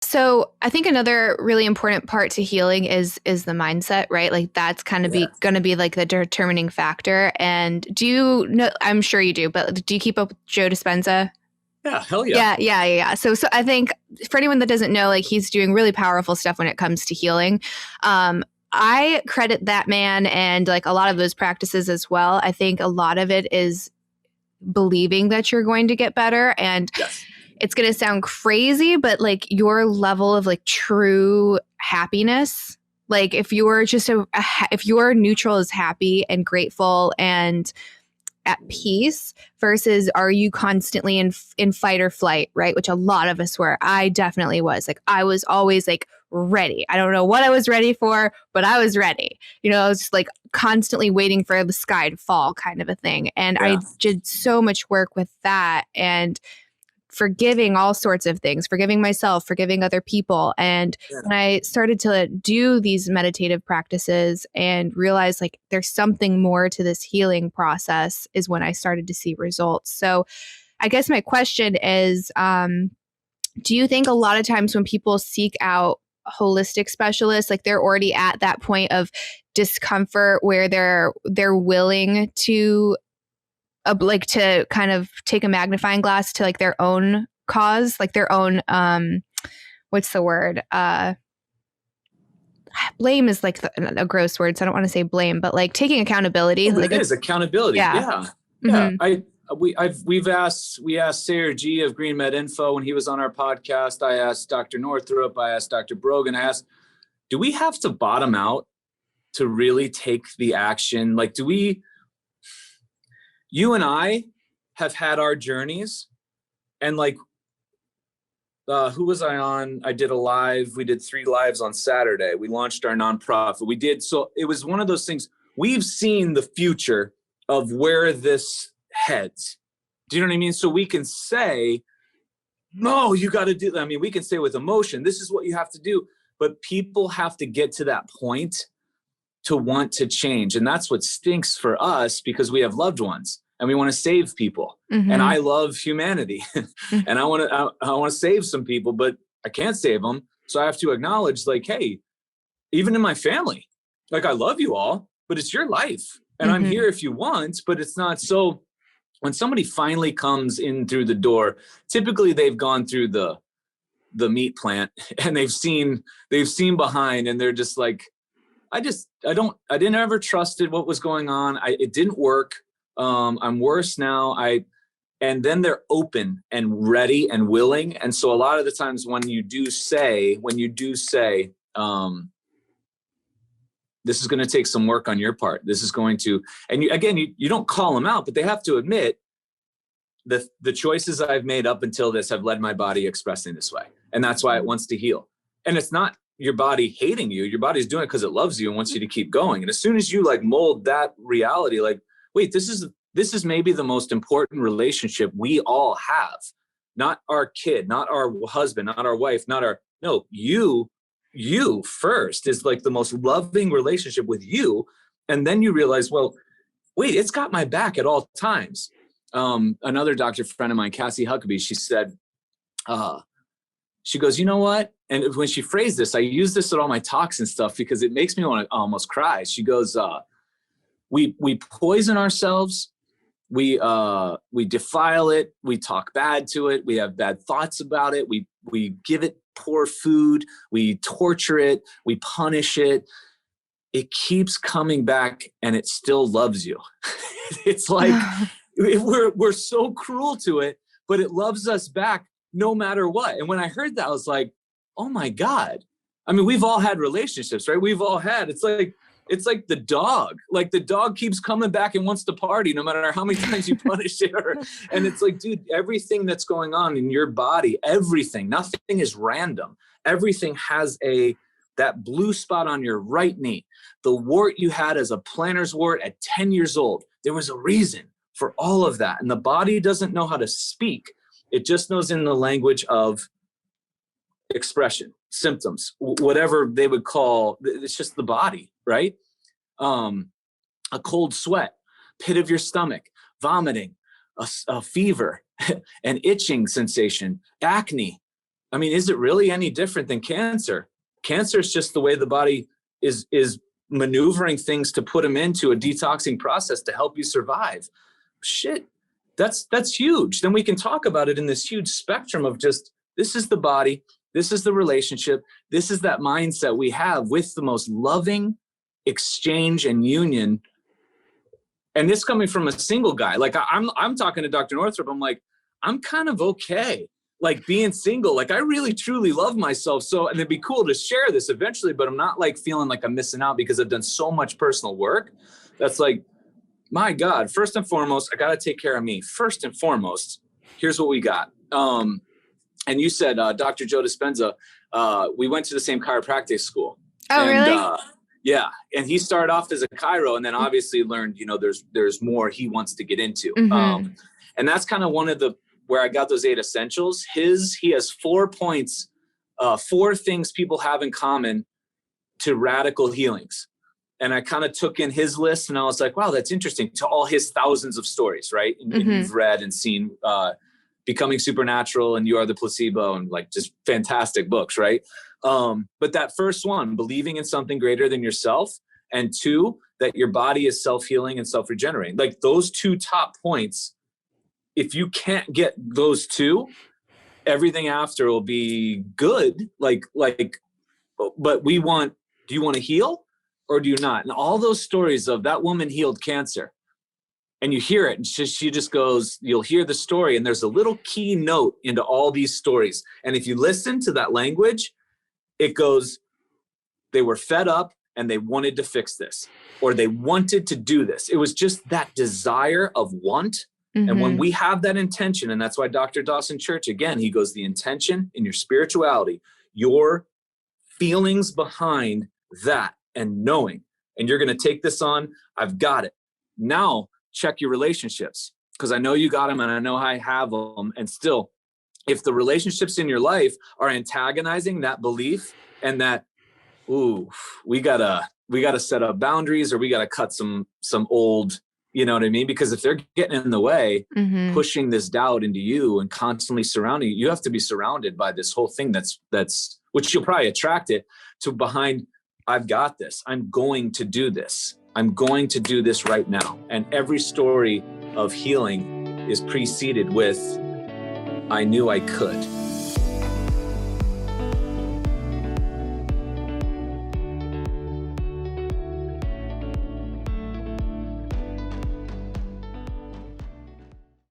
So I think another really important part to healing is the mindset, right? Like that's kind of Yeah. going to be like the determining factor. And do you know, I'm sure you do, but do you keep up with Joe Dispenza? Yeah. Hell yeah. Yeah. So I think for anyone that doesn't know, like he's doing really powerful stuff when it comes to healing. I credit that man and like a lot of those practices as well. I think a lot of it is believing that you're going to get better, and Yes. it's going to sound crazy, but like your level of like true happiness, like if you're just if your neutral is happy and grateful and at peace versus are you constantly in fight or flight, right? Which a lot of us were. I definitely was. Like I was always like ready. I don't know what I was ready for, but I was ready. You know, I was just like constantly waiting for the sky to fall kind of a thing. And Yeah. I did so much work with that and forgiving all sorts of things, forgiving myself, forgiving other people. And Yeah. when I started to do these meditative practices and realize like there's something more to this healing process is when I started to see results. So I guess my question is, do you think a lot of times when people seek out holistic specialists, like they're already at that point of discomfort where they're willing to like to kind of take a magnifying glass to like their own cause, like their own what's the word, blame is like a gross word, so I don't want to say blame, but like taking accountability. Oh, but like it is accountability. yeah. Yeah. Yeah. Mm-hmm. We asked Sarah G of Green Med Info when he was on our podcast. I asked Dr. Northrup. I asked Dr. Brogan. I asked, do we have to bottom out to really take the action? Like, you and I have had our journeys, and like, who was I on? I did a live. We did 3 lives on Saturday. We launched our nonprofit. So it was one of those things. We've seen the future of where this heads. Do you know what I mean? So we can say, no, you got to do that. I mean, we can say with emotion, this is what you have to do. But people have to get to that point to want to change. And that's what stinks for us, because we have loved ones and we want to save people. Mm-hmm. And I love humanity and I want to save some people, but I can't save them. So I have to acknowledge, like, hey, even in my family, like, I love you all, but it's your life and I'm here if you want, but it's not. So when somebody finally comes in through the door, typically they've gone through the meat plant and they've seen behind, and they're just like, I didn't ever trusted what was going on. It didn't work. I'm worse now. And then they're open and ready and willing. And so a lot of the times when you do say, this is going to take some work on your part. This is going to, and you don't call them out, but they have to admit the choices I've made up until this have led my body expressing this way. And that's why it wants to heal. And it's not your body hating you. Your body's doing it because it loves you and wants you to keep going. And as soon as you like mold that reality, like, wait, this is maybe the most important relationship we all have. Not our kid, not our husband, not our wife, no, you first is like the most loving relationship with you. And then you realize, well, wait, it's got my back at all times. Another doctor friend of mine, Cassie Huckabee, she said, she goes, you know what? And when she phrased this, I use this at all my talks and stuff because it makes me want to almost cry. She goes, we poison ourselves. We defile it. We talk bad to it. We have bad thoughts about it. We give it poor food. We torture it. We punish it. It keeps coming back and it still loves you. It's like, we're so cruel to it, but it loves us back no matter what. And when I heard that, I was like, oh my God. I mean, we've all had relationships, right? We've all had, it's like the dog. Like the dog keeps coming back and wants to party no matter how many times you punish it. And it's like, dude, everything that's going on in your body, nothing is random. Everything has that blue spot on your right knee, the wart you had as a plantar's wart at 10 years old. There was a reason for all of that. And the body doesn't know how to speak. It just knows in the language of expression, symptoms, whatever they would call, it's just the body, right? A cold sweat, pit of your stomach, vomiting, a fever, an itching sensation, acne, I mean, is it really any different than cancer? Cancer is just the way the body is maneuvering things to put them into a detoxing process to help you survive. Shit, that's huge. Then we can talk about it in this huge spectrum of just, this is the body, this is the relationship, this is that mindset we have with the most loving exchange and union. And this coming from a single guy, like I'm talking to Dr. Northrup, I'm like, I'm kind of okay, like being single, like I really truly love myself. So, and it'd be cool to share this eventually, but I'm not like feeling like I'm missing out because I've done so much personal work. That's like, my God, first and foremost, I got to take care of me. First and foremost, here's what we got. And you said, Dr. Joe Dispenza, we went to the same chiropractic school. Oh, and, really? Yeah. And he started off as a chiro and then obviously learned, there's more he wants to get into. Mm-hmm. And that's kind of one of where I got those 8 essentials. He has 4 points, 4 things people have in common to radical healings. And I kind of took in his list and I was like, wow, that's interesting, to all his thousands of stories, right? And you've read and seen Becoming Supernatural and You Are the Placebo and like just fantastic books, right? But that first one, believing in something greater than yourself, and 2, that your body is self-healing and self-regenerating. Like those 2 top points, if you can't get those 2, everything after will be good. But do you want to heal or do you not? And all those stories of that woman healed cancer, and you hear it, and she just goes, you'll hear the story, and there's a little key note into all these stories. And if you listen to that language, it goes, they were fed up and they wanted to fix this, or they wanted to do this. It was just that desire of want. And when we have that intention, and that's why Dr. Dawson Church, again, he goes, the intention in your spirituality, your feelings behind that and knowing, and you're going to take this on, I've got it. Now check your relationships, because I know you got them and I know I have them. And still, if the relationships in your life are antagonizing that belief and that, ooh, we gotta set up boundaries, or we gotta cut some old, you know what I mean? Because if they're getting in the way, pushing this doubt into you and constantly surrounding you have to be surrounded by this whole thing that's which you'll probably attract it to behind, I've got this. I'm going to do this. I'm going to do this right now. And every story of healing is preceded with, I knew I could.